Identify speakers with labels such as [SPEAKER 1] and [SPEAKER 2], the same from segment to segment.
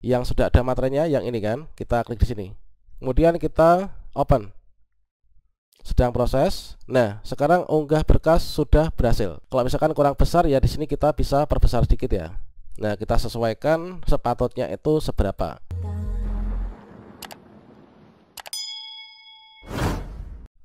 [SPEAKER 1] yang sudah ada materainya, yang ini kan, kita klik di sini. Kemudian kita open. Sedang proses. Nah, sekarang unggah berkas sudah berhasil. Kalau misalkan kurang besar ya di sini kita bisa perbesar sedikit ya. Nah, kita sesuaikan sepatutnya itu seberapa.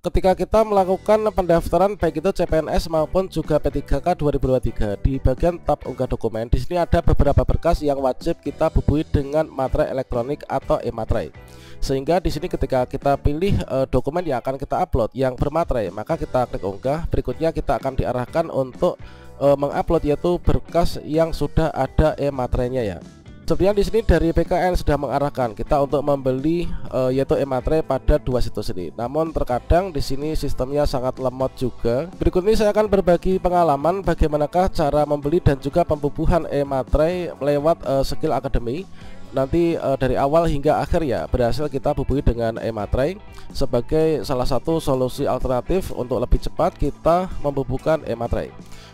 [SPEAKER 1] Ketika kita melakukan pendaftaran baik itu CPNS maupun juga P3K 2023, di bagian tab unggah dokumen di sini ada beberapa berkas yang wajib kita bubuhi dengan materai elektronik atau e-materai. Sehingga di sini ketika kita pilih dokumen yang akan kita upload yang bermaterai, maka kita klik unggah. Berikutnya kita akan diarahkan untuk mengupload yaitu berkas yang sudah ada e-materainya ya. Sebenarnya di sini dari PKN sudah mengarahkan kita untuk membeli yaitu e-materai pada dua situs ini. Namun terkadang di sini sistemnya sangat lemot juga. Berikut ini saya akan berbagi pengalaman bagaimanakah cara membeli dan juga pembubuhan e-materai lewat Skill Academy. Nanti dari awal hingga akhir ya berhasil kita bubuhi dengan e-materai sebagai salah satu solusi alternatif untuk lebih cepat kita membubuhkan e-materai.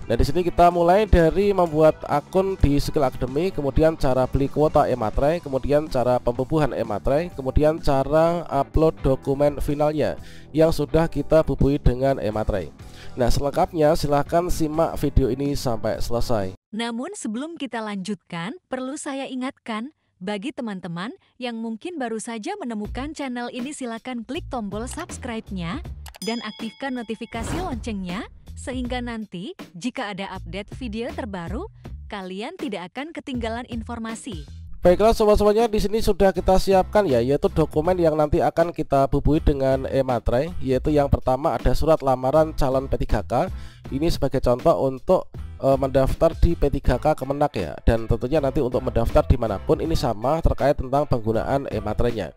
[SPEAKER 1] Nah, di sini kita mulai dari membuat akun di Skill Academy, kemudian cara beli kuota e-materai, kemudian cara pembubuhan e-materai, kemudian cara upload dokumen finalnya yang sudah kita bubuhi dengan e-materai. Nah, selengkapnya silahkan simak video ini sampai selesai.
[SPEAKER 2] Namun sebelum kita lanjutkan, perlu saya ingatkan, bagi teman-teman yang mungkin baru saja menemukan channel ini, silakan klik tombol subscribe-nya dan aktifkan notifikasi loncengnya, sehingga nanti jika ada update video terbaru, kalian tidak akan ketinggalan informasi.
[SPEAKER 1] Baiklah sobat-sobatnya, di sini sudah kita siapkan ya, yaitu dokumen yang nanti akan kita bubuhi dengan e-materai. Yaitu yang pertama ada surat lamaran calon P3K. Ini sebagai contoh untuk mendaftar di P3K Kemenak ya. Dan tentunya nanti untuk mendaftar dimanapun ini sama terkait tentang penggunaan e-materainya.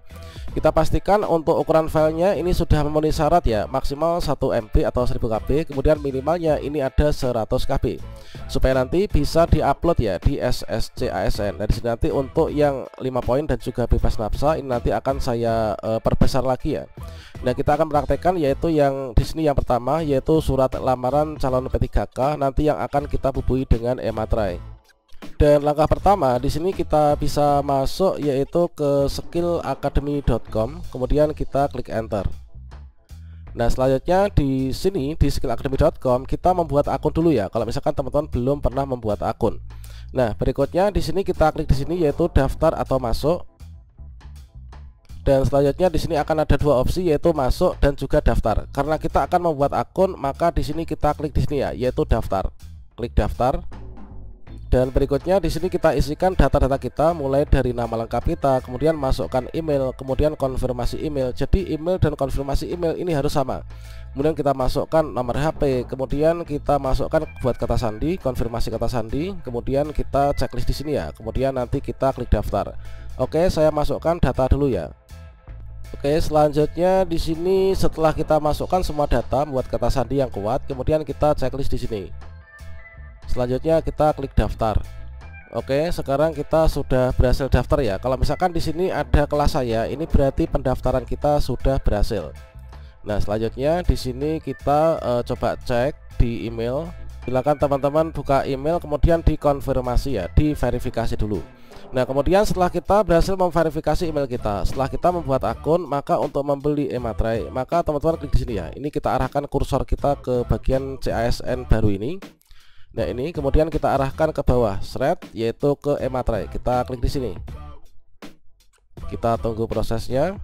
[SPEAKER 1] Kita pastikan untuk ukuran filenya ini sudah memenuhi syarat ya, maksimal 1 MB atau 1000 KB, kemudian minimalnya ini ada 100 KB supaya nanti bisa diupload ya di SSC ASN. Nah, di sini nanti untuk yang 5 poin dan juga bebas nafsa ini nanti akan saya perbesar lagi ya. Nah, kita akan praktekkan yaitu yang di sini yang pertama yaitu surat lamaran calon P3K nanti yang akan kita bubuhi dengan e-materai. Dan langkah pertama di sini kita bisa masuk yaitu ke skillacademy.com, kemudian kita klik enter. Nah, selanjutnya di sini di skillacademy.com kita membuat akun dulu ya. Kalau misalkan teman-teman belum pernah membuat akun. Nah, berikutnya di sini kita klik di sini yaitu daftar atau masuk. Dan selanjutnya di sini akan ada dua opsi yaitu masuk dan juga daftar. Karena kita akan membuat akun, maka di sini kita klik di sini ya yaitu daftar. Klik daftar. Dan berikutnya di sini kita isikan data-data kita mulai dari nama lengkap kita, kemudian masukkan email, kemudian konfirmasi email. Jadi email dan konfirmasi email ini harus sama. Kemudian kita masukkan nomor HP, kemudian kita masukkan buat kata sandi, konfirmasi kata sandi, kemudian kita checklist di sini ya. Kemudian nanti kita klik daftar. Oke, saya masukkan data dulu ya. Oke, selanjutnya di sini setelah kita masukkan semua data buat kata sandi yang kuat, kemudian kita checklist di sini. Selanjutnya kita klik daftar. Oke, sekarang kita sudah berhasil daftar ya. Kalau misalkan di sini ada kelas saya, ini berarti pendaftaran kita sudah berhasil. Nah, selanjutnya di sini kita coba cek di email. Silakan teman-teman buka email, kemudian dikonfirmasi ya, diverifikasi dulu. Nah, kemudian setelah kita berhasil memverifikasi email kita, setelah kita membuat akun, maka untuk membeli e-materai, maka teman-teman klik di sini ya. Ini kita arahkan kursor kita ke bagian CASN baru ini. Nah, ini kemudian kita arahkan ke bawah, seret, yaitu ke e-materai. Kita klik di sini. Kita tunggu prosesnya.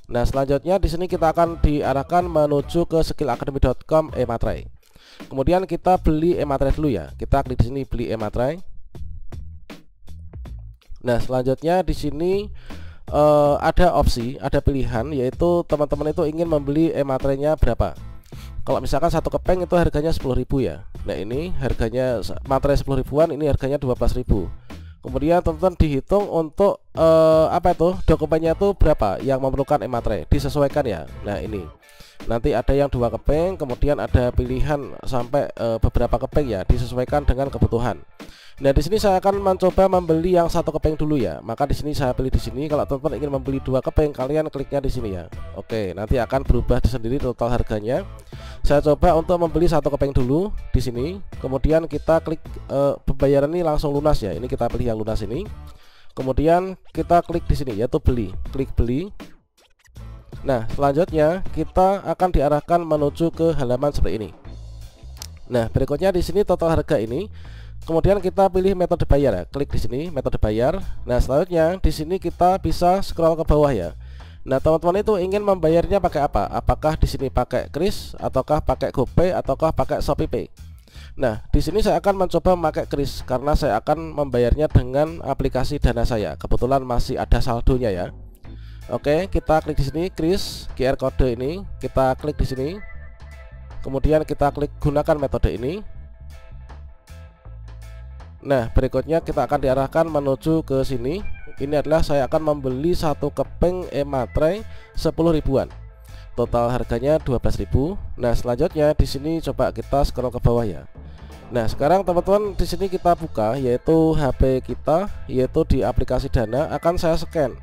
[SPEAKER 1] Nah, selanjutnya di sini kita akan diarahkan menuju ke skillacademy.com e-materai. Kemudian kita beli e-materai dulu ya. Kita klik di sini beli e-materai. Nah, selanjutnya di sini ada opsi, ada pilihan yaitu teman-teman itu ingin membeli e-materainya berapa. Kalau misalkan satu kepeng itu harganya 10.000 ya. Nah, ini harganya materai 10 ribuan, ini harganya 12.000. Kemudian teman-teman dihitung untuk apa itu dokumennya itu berapa yang memerlukan e-materai, disesuaikan ya. Nah, ini nanti ada yang 2 keping, kemudian ada pilihan sampai beberapa keping ya, disesuaikan dengan kebutuhan. Nah, di sini saya akan mencoba membeli yang 1 keping dulu ya. Maka di sini saya pilih di sini. Kalau teman-teman ingin membeli 2 keping, kalian kliknya di sini ya. Oke, nanti akan berubah sendiri total harganya. Saya coba untuk membeli 1 keping dulu di sini. Kemudian kita klik pembayaran ini langsung lunas ya. Ini kita pilih yang lunas ini. Kemudian kita klik di sini yaitu beli, klik beli. Nah, selanjutnya kita akan diarahkan menuju ke halaman seperti ini. Nah, berikutnya di sini total harga ini. Kemudian kita pilih metode bayar ya, klik di sini metode bayar. Nah, selanjutnya di sini kita bisa scroll ke bawah ya. Nah, teman-teman itu ingin membayarnya pakai apa? Apakah di sini pakai kris, ataukah pakai GoPay, ataukah pakai ShopeePay? Nah, di sini saya akan mencoba memakai kris karena saya akan membayarnya dengan aplikasi Dana Saya. Kebetulan masih ada saldonya ya. Oke, kita klik di sini kris QR kode ini, kita klik di sini. Kemudian kita klik gunakan metode ini. Nah, berikutnya kita akan diarahkan menuju ke sini. Ini adalah saya akan membeli satu keping e-materai 10 ribuan. Total harganya 12.000. Nah, selanjutnya di sini coba kita scroll ke bawah ya. Nah, sekarang teman-teman di sini kita buka yaitu HP kita, yaitu di aplikasi Dana akan saya scan.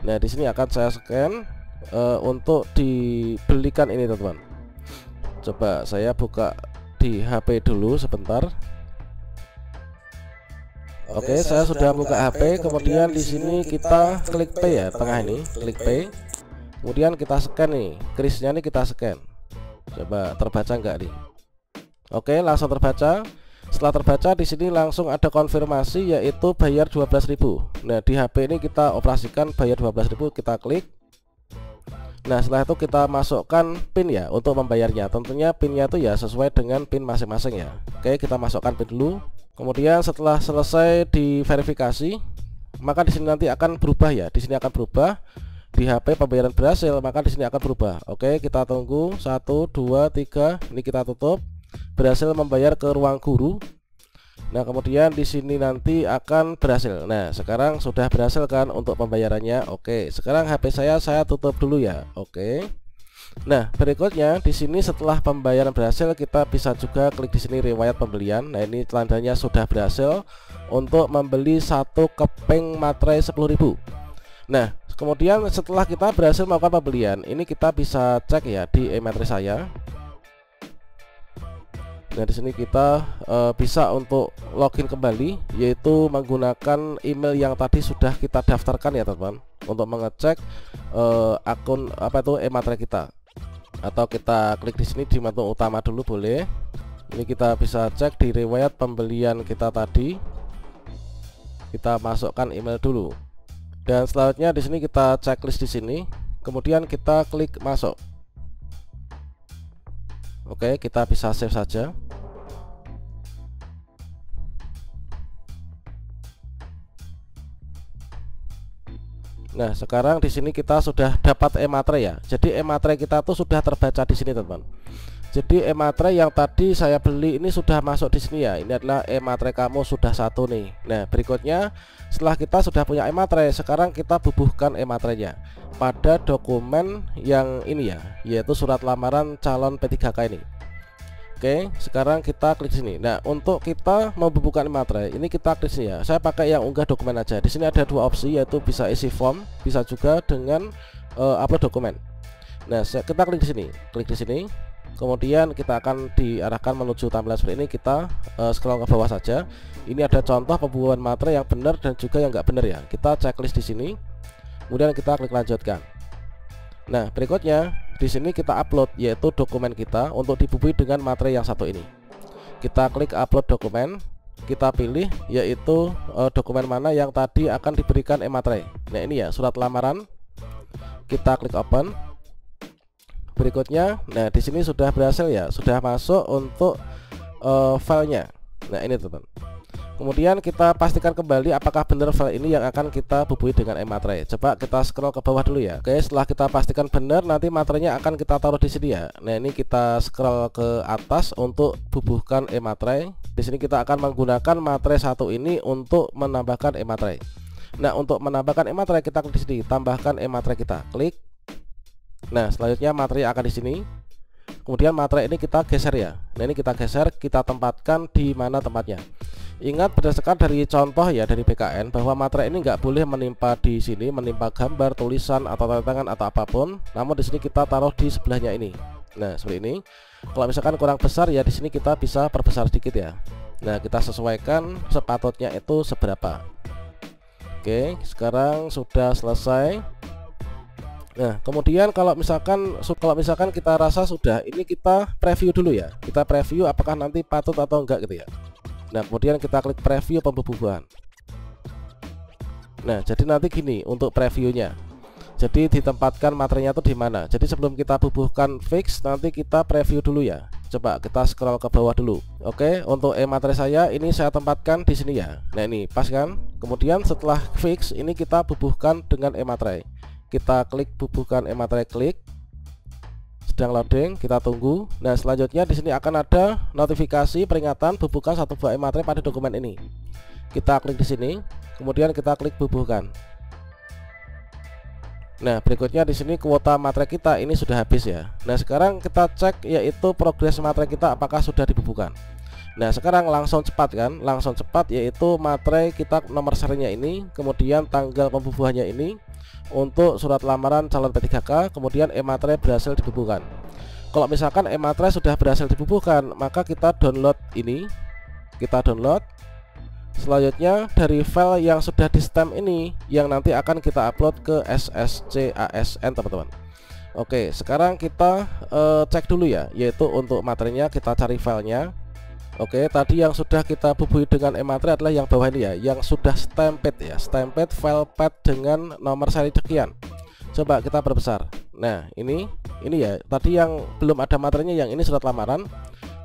[SPEAKER 1] Nah, di sini akan saya scan untuk dibelikan ini, teman-teman. Coba saya buka di HP dulu sebentar. Oke, saya sudah buka HP. Kemudian di sini kita klik Pay ya, tengah ini, klik Pay. Kemudian kita scan nih, krisnya nih kita scan. Coba terbaca enggak nih? Oke, langsung terbaca. Setelah terbaca di sini langsung ada konfirmasi yaitu bayar 12.000. Nah, di HP ini kita operasikan bayar 12.000, kita klik. Nah, setelah itu kita masukkan PIN ya untuk membayarnya. Tentunya PIN-nya itu ya sesuai dengan PIN masing-masing ya. Oke, kita masukkan PIN dulu. Kemudian setelah selesai diverifikasi, maka di sini nanti akan berubah ya. Di sini akan berubah. Di HP pembayaran berhasil, maka di sini akan berubah. Oke, kita tunggu 1 2 3. Ini kita tutup. Berhasil membayar ke ruang guru. Nah, kemudian di sini nanti akan berhasil. Nah, sekarang sudah berhasil kan untuk pembayarannya. Oke, sekarang HP saya tutup dulu ya. Oke. Nah, berikutnya di sini setelah pembayaran berhasil, kita bisa juga klik di sini riwayat pembelian. Nah, ini tandanya sudah berhasil untuk membeli satu keping materai 10.000. Nah, kemudian setelah kita berhasil melakukan pembelian, ini kita bisa cek ya di e-materai saya. Nah, di sini kita bisa untuk login kembali, yaitu menggunakan email yang tadi sudah kita daftarkan ya, teman-teman, untuk mengecek akun apa itu e-materai kita. Atau kita klik di sini di menu utama dulu boleh. Ini kita bisa cek di riwayat pembelian kita tadi. Kita masukkan email dulu. Dan selanjutnya di sini kita checklist di sini. Kemudian kita klik masuk. Oke, kita bisa save saja. Nah, sekarang di sini kita sudah dapat e-materai ya. Jadi e-materai kita tuh sudah terbaca di sini, teman-teman. Jadi e-materai yang tadi saya beli ini sudah masuk di sini ya. Ini adalah e-materai kamu sudah satu nih. Nah, berikutnya setelah kita sudah punya e-materai, sekarang kita bubuhkan e-materainya pada dokumen yang ini ya, yaitu surat lamaran calon P3K ini. Oke, sekarang kita klik sini. Nah, untuk kita membubuhkan e-materai, ini kita klik sini ya. Saya pakai yang unggah dokumen aja. Di sini ada dua opsi, yaitu bisa isi form, bisa juga dengan upload dokumen. Nah, kita klik di sini, klik di sini. Kemudian kita akan diarahkan menuju tampilan seperti ini. Kita scroll ke bawah saja. Ini ada contoh pembubuhan materai yang benar dan juga yang nggak benar ya. Kita checklist di sini. Kemudian kita klik lanjutkan. Nah, berikutnya di sini kita upload yaitu dokumen kita untuk dibubuhi dengan materai yang satu ini. Kita klik upload dokumen, kita pilih yaitu dokumen mana yang tadi akan diberikan e-materai. Nah, ini ya surat lamaran. Kita klik open. Berikutnya, nah di sini sudah berhasil ya, sudah masuk untuk filenya. Nah, ini teman. Kemudian kita pastikan kembali apakah benar file ini yang akan kita bubuhi dengan e-materai. Coba kita scroll ke bawah dulu ya. Oke, setelah kita pastikan benar, nanti materainya akan kita taruh di sini ya. Nah, ini kita scroll ke atas untuk bubuhkan e-materai. Di sini kita akan menggunakan materai satu ini untuk menambahkan e-materai. Nah, untuk menambahkan e-materai kita klik di sini, tambahkan e-materai kita. Klik. Nah, selanjutnya materai akan di sini. Kemudian materai ini kita geser ya. Nah, ini kita geser, kita tempatkan di mana tempatnya. Ingat berdasarkan dari contoh ya dari BKN bahwa materai ini nggak boleh menimpa di sini, menimpa gambar, tulisan atau tanda tangan atau apapun. Namun di sini kita taruh di sebelahnya ini. Nah, seperti ini. Kalau misalkan kurang besar ya di sini kita bisa perbesar sedikit ya. Nah, kita sesuaikan sepatutnya itu seberapa. Oke, sekarang sudah selesai. Nah, kemudian kalau misalkan kita rasa sudah, ini kita preview dulu ya. Kita preview apakah nanti patut atau enggak gitu ya. Nah, kemudian kita klik preview pembubuhan. Nah, jadi nanti gini untuk previewnya. Jadi ditempatkan materinya itu di mana. Jadi sebelum kita bubuhkan fix, nanti kita preview dulu ya. Coba kita scroll ke bawah dulu. Oke, untuk e-materai saya ini saya tempatkan di sini ya. Nah, ini pas kan? Kemudian setelah fix ini kita bubuhkan dengan e-materai. Kita klik bubuhkan e-materai, klik. Sedang loading, kita tunggu. Nah, selanjutnya di sini akan ada notifikasi peringatan bubuhkan 1 buah e-materai pada dokumen ini. Kita klik di sini, kemudian kita klik bubuhkan. Nah, berikutnya di sini kuota materai kita ini sudah habis ya. Nah, sekarang kita cek yaitu progres materai kita apakah sudah dibubuhkan. Nah, sekarang langsung cepat kan? Langsung cepat yaitu materai kita nomor serinya ini, kemudian tanggal pembubuhannya ini untuk surat lamaran calon P3K, kemudian e-materai berhasil dibubuhkan. Kalau misalkan e-materai sudah berhasil dibubuhkan, maka kita download ini. Kita download. Selanjutnya dari file yang sudah di stem ini yang nanti akan kita upload ke SSCASN teman-teman. Oke, sekarang kita cek dulu ya, yaitu untuk materinya kita cari filenya. Oke, tadi yang sudah kita bubuhi dengan e-materai adalah yang bawah ini ya, yang sudah stamped ya, stamped file path dengan nomor seri sekian. Coba kita perbesar. Nah, ini ya, tadi yang belum ada materinya yang ini surat lamaran.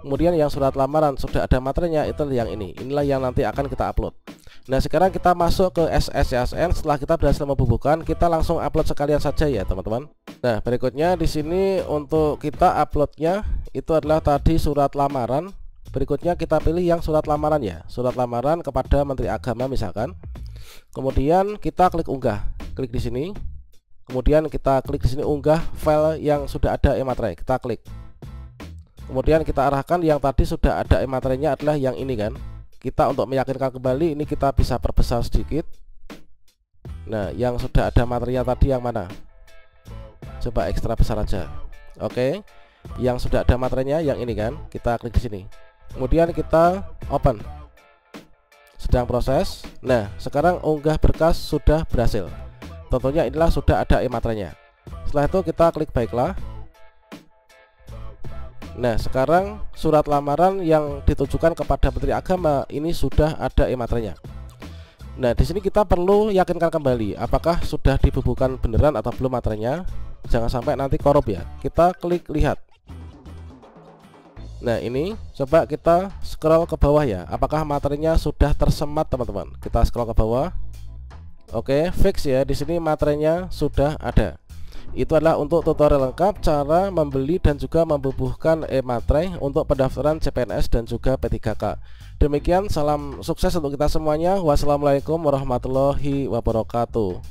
[SPEAKER 1] Kemudian yang surat lamaran sudah ada materinya itu yang ini. Inilah yang nanti akan kita upload. Nah, sekarang kita masuk ke SSCASN. Setelah kita berhasil membubuhkan, kita langsung upload sekalian saja ya, teman-teman. Nah, berikutnya di sini untuk kita uploadnya itu adalah tadi surat lamaran. Berikutnya kita pilih yang surat lamaran ya, surat lamaran kepada Menteri Agama misalkan. Kemudian kita klik unggah, klik di sini. Kemudian kita klik di sini unggah file yang sudah ada e-materai. Kita klik. Kemudian kita arahkan yang tadi sudah ada e-materainya adalah yang ini kan. Kita untuk meyakinkan kembali ini kita bisa perbesar sedikit. Nah, yang sudah ada materinya tadi yang mana? Coba ekstra besar aja. Oke. Yang sudah ada materainya yang ini kan. Kita klik di sini. Kemudian kita open. Sedang proses. Nah, sekarang unggah berkas sudah berhasil. Tentunya inilah sudah ada e-materainya. Setelah itu kita klik baiklah. Nah, sekarang surat lamaran yang ditujukan kepada Menteri Agama ini sudah ada e-materainya. Nah, di sini kita perlu yakinkan kembali apakah sudah dibubuhkan beneran atau belum materainya. Jangan sampai nanti korup ya. Kita klik lihat. Nah, ini coba kita scroll ke bawah ya. Apakah materinya sudah tersemat, teman-teman? Kita scroll ke bawah. Oke, fix ya. Di sini materinya sudah ada. Itu adalah untuk tutorial lengkap cara membeli dan juga membubuhkan e-materai untuk pendaftaran CPNS dan juga P3K. Demikian, salam sukses untuk kita semuanya. Wassalamualaikum warahmatullahi wabarakatuh.